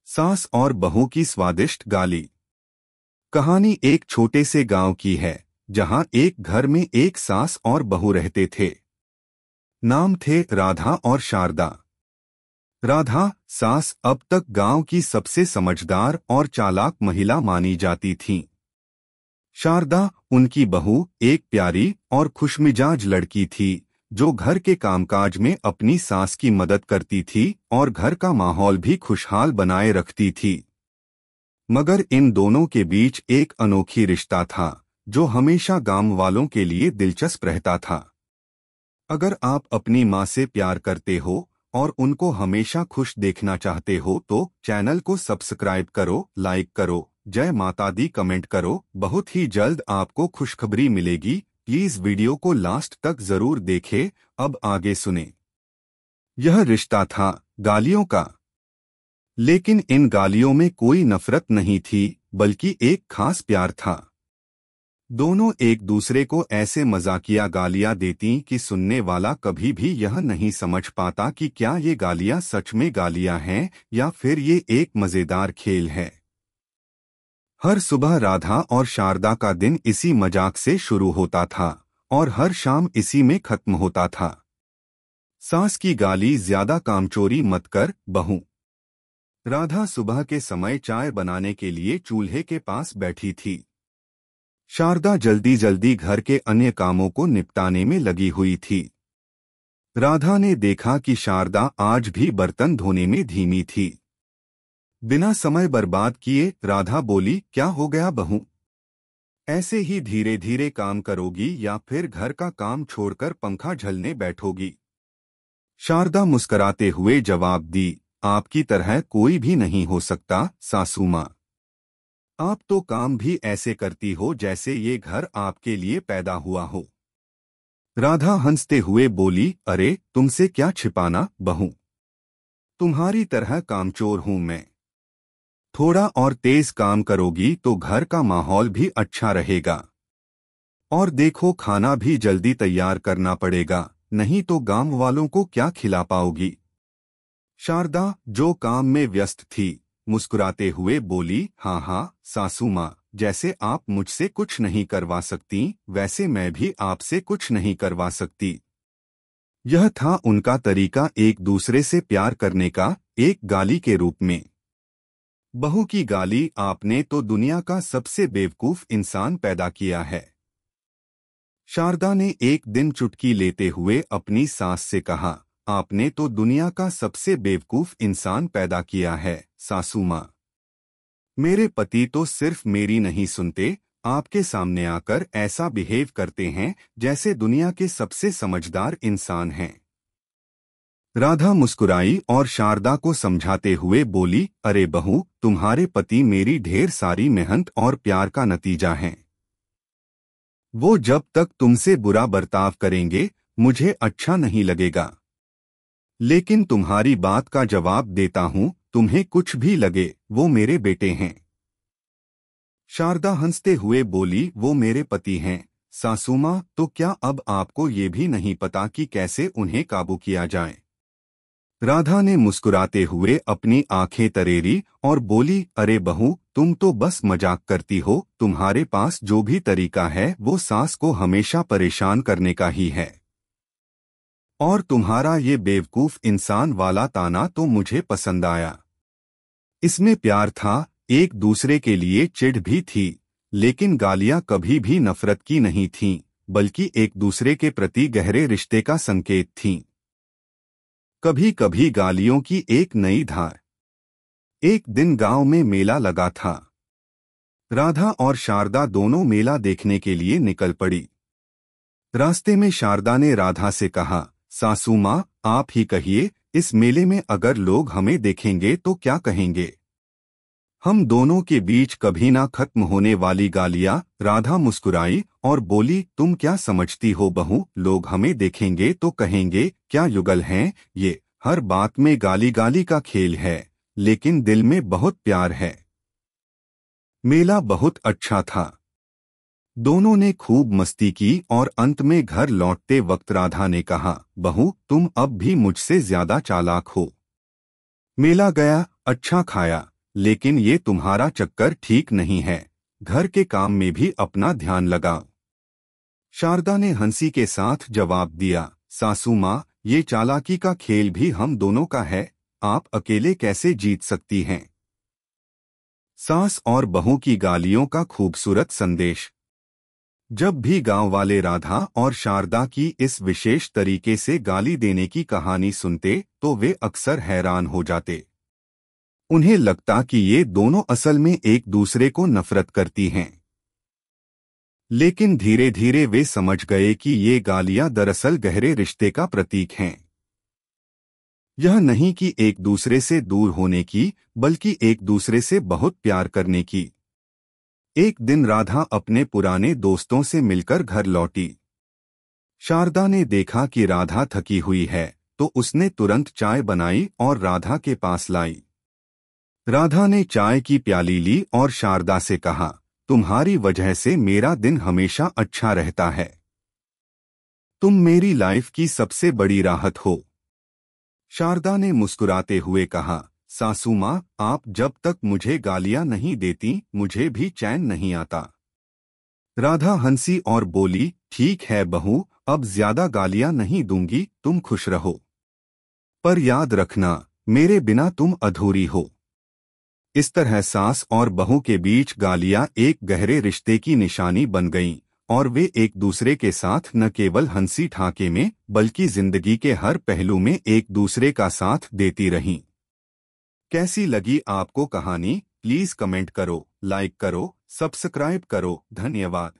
सास और बहू की स्वादिष्ट गाली। कहानी एक छोटे से गांव की है जहां एक घर में एक सास और बहू रहते थे। नाम थे राधा और शारदा। राधा सास अब तक गांव की सबसे समझदार और चालाक महिला मानी जाती थीं। शारदा उनकी बहू एक प्यारी और खुशमिजाज लड़की थी जो घर के कामकाज में अपनी सास की मदद करती थी और घर का माहौल भी खुशहाल बनाए रखती थी। मगर इन दोनों के बीच एक अनोखी रिश्ता था जो हमेशा गांव वालों के लिए दिलचस्प रहता था। अगर आप अपनी माँ से प्यार करते हो और उनको हमेशा खुश देखना चाहते हो तो चैनल को सब्सक्राइब करो, लाइक करो, जय माता दी कमेंट करो। बहुत ही जल्द आपको खुशखबरी मिलेगी। प्लीज वीडियो को लास्ट तक जरूर देखें। अब आगे सुने। यह रिश्ता था गालियों का। लेकिन इन गालियों में कोई नफरत नहीं थी बल्कि एक खास प्यार था। दोनों एक दूसरे को ऐसे मजाकिया गालियां देती कि सुनने वाला कभी भी यह नहीं समझ पाता कि क्या ये गालियां सच में गालियां हैं या फिर ये एक मजेदार खेल है। हर सुबह राधा और शारदा का दिन इसी मजाक से शुरू होता था और हर शाम इसी में खत्म होता था। सास की गाली, ज्यादा कामचोरी मत कर बहू। राधा सुबह के समय चाय बनाने के लिए चूल्हे के पास बैठी थी। शारदा जल्दी जल्दी घर के अन्य कामों को निपटाने में लगी हुई थी। राधा ने देखा कि शारदा आज भी बर्तन धोने में धीमी थी। बिना समय बर्बाद किए राधा बोली, क्या हो गया बहू? ऐसे ही धीरे धीरे काम करोगी या फिर घर का काम छोड़कर पंखा झलने बैठोगी? शारदा मुस्कुराते हुए जवाब दी, आपकी तरह कोई भी नहीं हो सकता सासू माँ। आप तो काम भी ऐसे करती हो जैसे ये घर आपके लिए पैदा हुआ हो। राधा हंसते हुए बोली, अरे तुमसे क्या छिपाना बहू, तुम्हारी तरह कामचोर हूं मैं। थोड़ा और तेज काम करोगी तो घर का माहौल भी अच्छा रहेगा। और देखो, खाना भी जल्दी तैयार करना पड़ेगा, नहीं तो गांव वालों को क्या खिला पाओगी। शारदा जो काम में व्यस्त थी मुस्कुराते हुए बोली, हाँ हाँ सासू माँ, जैसे आप मुझसे कुछ नहीं करवा सकती वैसे मैं भी आपसे कुछ नहीं करवा सकती। यह था उनका तरीका एक दूसरे से प्यार करने का, एक गाली के रूप में। बहू की गाली, आपने तो दुनिया का सबसे बेवकूफ इंसान पैदा किया है। शारदा ने एक दिन चुटकी लेते हुए अपनी सास से कहा, आपने तो दुनिया का सबसे बेवकूफ इंसान पैदा किया है सासू माँ। मेरे पति तो सिर्फ मेरी नहीं सुनते, आपके सामने आकर ऐसा बिहेव करते हैं जैसे दुनिया के सबसे समझदार इंसान हैं। राधा मुस्कुराई और शारदा को समझाते हुए बोली, अरे बहू, तुम्हारे पति मेरी ढेर सारी मेहनत और प्यार का नतीजा हैं। वो जब तक तुमसे बुरा बर्ताव करेंगे मुझे अच्छा नहीं लगेगा। लेकिन तुम्हारी बात का जवाब देता हूं, तुम्हें कुछ भी लगे वो मेरे बेटे हैं। शारदा हंसते हुए बोली, वो मेरे पति हैं सासू माँ, तो क्या अब आपको ये भी नहीं पता कि कैसे उन्हें काबू किया जाए? राधा ने मुस्कुराते हुए अपनी आंखें तरेरी और बोली, अरे बहू, तुम तो बस मजाक करती हो। तुम्हारे पास जो भी तरीका है वो सास को हमेशा परेशान करने का ही है। और तुम्हारा ये बेवकूफ इंसान वाला ताना तो मुझे पसंद आया। इसमें प्यार था, एक दूसरे के लिए चिढ़ भी थी, लेकिन गालियां कभी भी नफरत की नहीं थीं, बल्कि एक दूसरे के प्रति गहरे रिश्ते का संकेत थीं। कभी कभी गालियों की एक नई धार। एक दिन गांव में मेला लगा था। राधा और शारदा दोनों मेला देखने के लिए निकल पड़ी। रास्ते में शारदा ने राधा से कहा, सासू माँ, आप ही कहिए, इस मेले में अगर लोग हमें देखेंगे तो क्या कहेंगे? हम दोनों के बीच कभी ना खत्म होने वाली गालियां। राधा मुस्कुराई और बोली, तुम क्या समझती हो बहू, लोग हमें देखेंगे तो कहेंगे क्या युगल हैं ये, हर बात में गाली गाली का खेल है, लेकिन दिल में बहुत प्यार है। मेला बहुत अच्छा था। दोनों ने खूब मस्ती की और अंत में घर लौटते वक्त राधा ने कहा, बहू, तुम अब भी मुझसे ज्यादा चालाक हो। मेला गया, अच्छा खाया, लेकिन ये तुम्हारा चक्कर ठीक नहीं है, घर के काम में भी अपना ध्यान लगाओ। शारदा ने हंसी के साथ जवाब दिया, सासू माँ, ये चालाकी का खेल भी हम दोनों का है, आप अकेले कैसे जीत सकती हैं। सास और बहू की गालियों का खूबसूरत संदेश। जब भी गांव वाले राधा और शारदा की इस विशेष तरीके से गाली देने की कहानी सुनते तो वे अक्सर हैरान हो जाते। उन्हें लगता कि ये दोनों असल में एक दूसरे को नफरत करती हैं। लेकिन धीरे धीरे वे समझ गए कि ये गालियां दरअसल गहरे रिश्ते का प्रतीक हैं। यह नहीं कि एक दूसरे से दूर होने की, बल्कि एक दूसरे से बहुत प्यार करने की। एक दिन राधा अपने पुराने दोस्तों से मिलकर घर लौटी। शारदा ने देखा कि राधा थकी हुई है, तो उसने तुरंत चाय बनाई और राधा के पास लाई। राधा ने चाय की प्याली ली और शारदा से कहा, तुम्हारी वजह से मेरा दिन हमेशा अच्छा रहता है। तुम मेरी लाइफ की सबसे बड़ी राहत हो। शारदा ने मुस्कुराते हुए कहा, सासू माँ, आप जब तक मुझे गालियां नहीं देती मुझे भी चैन नहीं आता। राधा हंसी और बोली, ठीक है बहू, अब ज्यादा गालियां नहीं दूंगी, तुम खुश रहो। पर याद रखना, मेरे बिना तुम अधूरी हो। इस तरह सास और बहू के बीच गालियां एक गहरे रिश्ते की निशानी बन गईं और वे एक दूसरे के साथ न केवल हंसी ठाके में बल्कि जिंदगी के हर पहलू में एक दूसरे का साथ देती रहीं। कैसी लगी आपको कहानी? प्लीज कमेंट करो, लाइक करो, सब्सक्राइब करो। धन्यवाद।